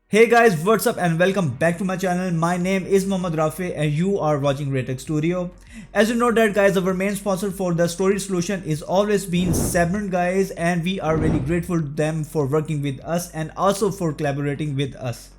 Hey guys, what's up and welcome back to my channel. My name is Mohammad Rafi and you are watching RAYTECHSTUDIO. As you know that guys, our main sponsor for the storage solution is always been Sabrent guys, and we are really grateful to them for working with us and also for collaborating with us.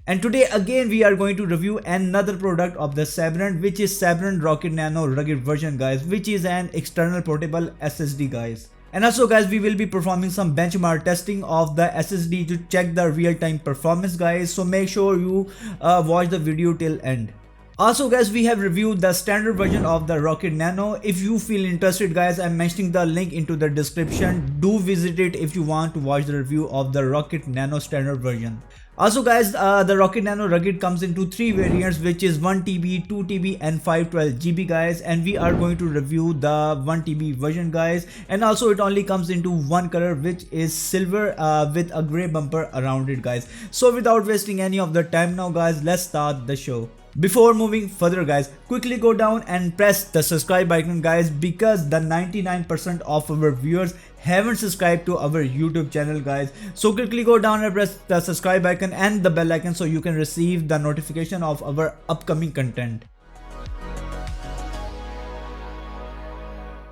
And today again we are going to review another product of the Sabrent, which is Sabrent Rocket Nano Rugged version guys, which is an external portable SSD guys. And also guys, we will be performing some benchmark testing of the SSD to check the real-time performance guys, so make sure you watch the video till end. Also guys, we have reviewed the standard version of the Rocket Nano. If you feel interested guys, I'm mentioning the link into the description. Do visit it if you want to watch the review of the Rocket Nano standard version. Also guys, the Rocket Nano Rugged comes into 3 variants, which is 1TB, 2TB and 512GB guys, and we are going to review the 1TB version guys. And also it only comes into one color, which is silver with a grey bumper around it guys. So without wasting any of the time now guys, let's start the show. Before moving further guys, quickly go down and press the subscribe icon guys, because the 99% of our viewers haven't subscribed to our YouTube channel guys. So quickly go down and press the subscribe icon and the bell icon so you can receive the notification of our upcoming content.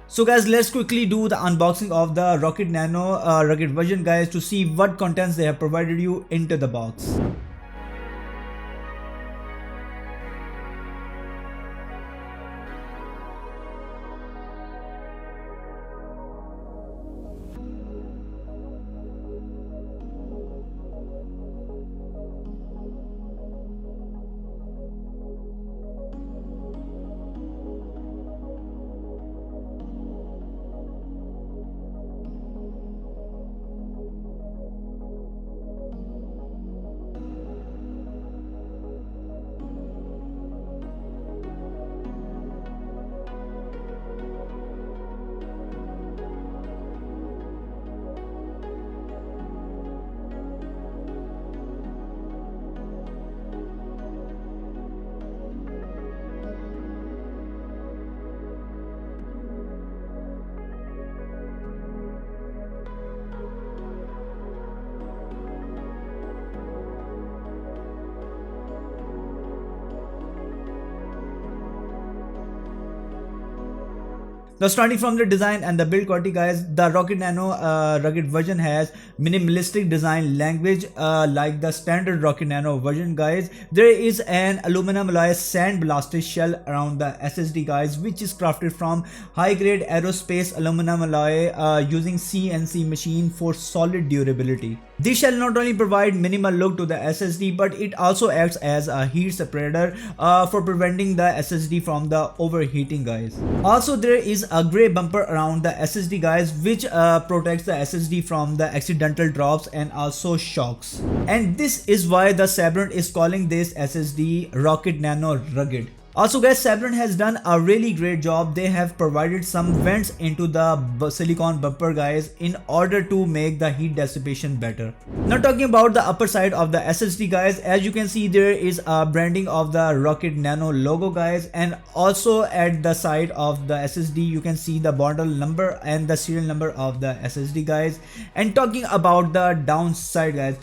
So guys, let's quickly do the unboxing of the Rocket Nano Rugged version guys, to see what contents they have provided you into the box. Now starting from the design and the build quality guys, the Rocket Nano Rugged version has minimalistic design language like the standard Rocket Nano version guys. There is an aluminum alloy sandblasted shell around the SSD guys, which is crafted from high grade aerospace aluminum alloy using CNC machine for solid durability. This shell not only provide minimal look to the SSD, but it also acts as a heat separator for preventing the SSD from the overheating guys. Also there is a grey bumper around the SSD guys, which protects the SSD from the accidental drops and also shocks. And this is why the Sabrent is calling this SSD Rocket Nano Rugged. Also guys, Sabrent has done a really great job. They have provided some vents into the silicone bumper guys in order to make the heat dissipation better. Now talking about the upper side of the SSD guys, as you can see there is a branding of the Rocket Nano logo guys, and also at the side of the SSD you can see the model number and the serial number of the SSD guys. And talking about the downside guys,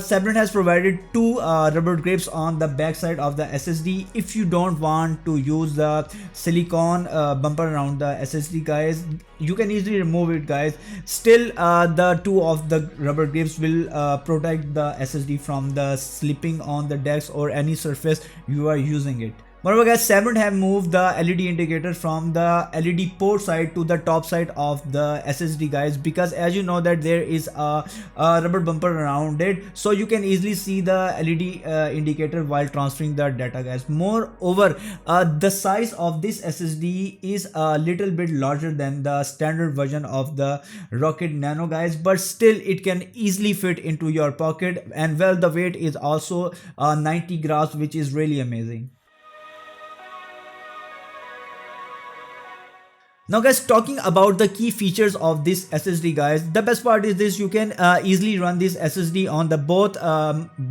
Sabrent has provided 2 rubber grips on the back side of the SSD. If you don't want to use the silicone bumper around the SSD guys, you can easily remove it guys. Still the 2 of the rubber grips will protect the SSD from the slipping on the decks or any surface you are using it. Moreover guys, Sabrent have moved the LED indicator from the LED port side to the top side of the SSD guys, because as you know that there is a rubber bumper around it, so you can easily see the LED indicator while transferring the data guys. Moreover, the size of this SSD is a little bit larger than the standard version of the Rocket Nano guys, but still it can easily fit into your pocket, and well, the weight is also 90 grams, which is really amazing. Now guys, talking about the key features of this SSD guys, the best part is this: you can easily run this SSD on the both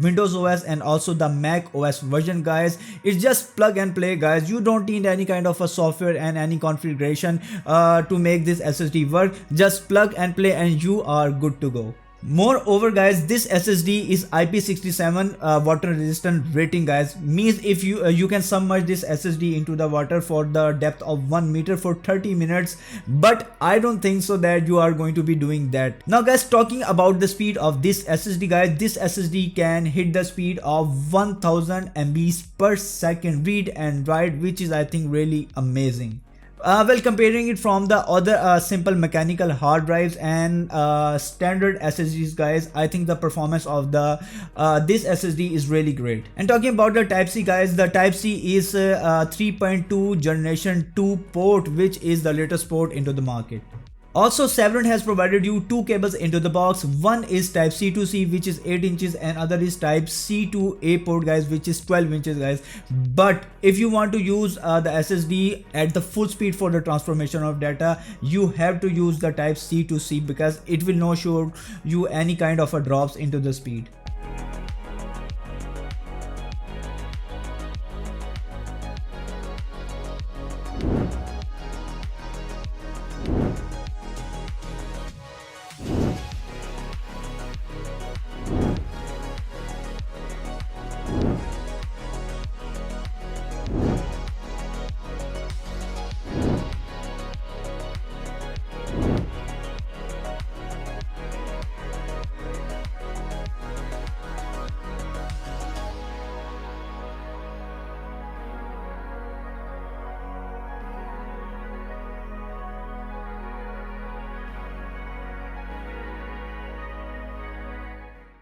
Windows OS and also the Mac OS version guys. It's just plug and play guys. You don't need any kind of a software and any configuration to make this SSD work. Just plug and play and you are good to go. Moreover guys, this SSD is IP67 water resistant rating guys, means if you can submerge this SSD into the water for the depth of 1 meter for 30 minutes, but I don't think so that you are going to be doing that. Now guys, talking about the speed of this SSD guys, this SSD can hit the speed of 1000 MBs per second read and write, which is I think really amazing. Well, comparing it from the other simple mechanical hard drives and standard SSDs guys, I think the performance of the this SSD is really great. And talking about the Type C guys, the Type C is 3.2 generation 2 port, which is the latest port into the market. Also, Sabrent has provided you two cables into the box. One is Type C to C, which is 8 inches, and other is Type C to A port guys, which is 12 inches guys. But if you want to use the SSD at the full speed for the transformation of data, you have to use the Type C to C, because it will not show you any kind of a drops into the speed.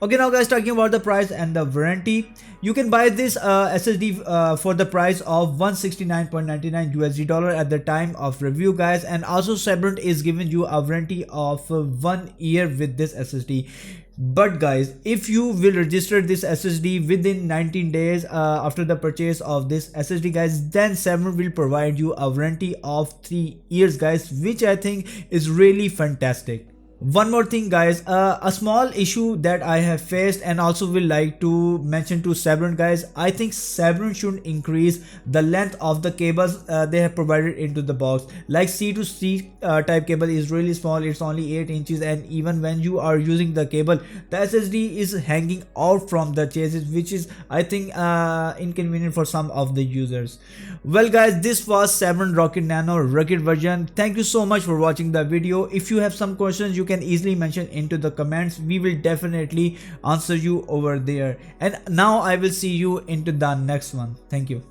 Okay, now guys, talking about the price and the warranty, you can buy this SSD for the price of $169.99 USD at the time of review guys, and also Sabrent is giving you a warranty of 1 year with this SSD. But guys, if you will register this SSD within 19 days after the purchase of this SSD guys, then Sabrent will provide you a warranty of 3 years guys, which I think is really fantastic. One more thing guys, a small issue that I have faced and also will like to mention to Sabrent guys, I think Sabrent should increase the length of the cables they have provided into the box. Like C to C type cable is really small, it's only 8 inches, and even when you are using the cable, the SSD is hanging out from the chassis, which is I think inconvenient for some of the users. Well guys, this was Sabrent Rocket Nano Rugged version. Thank you so much for watching the video. If you have some questions, you can easily mention into the comments. We will definitely answer you over there. And now I will see you into the next one. Thank you.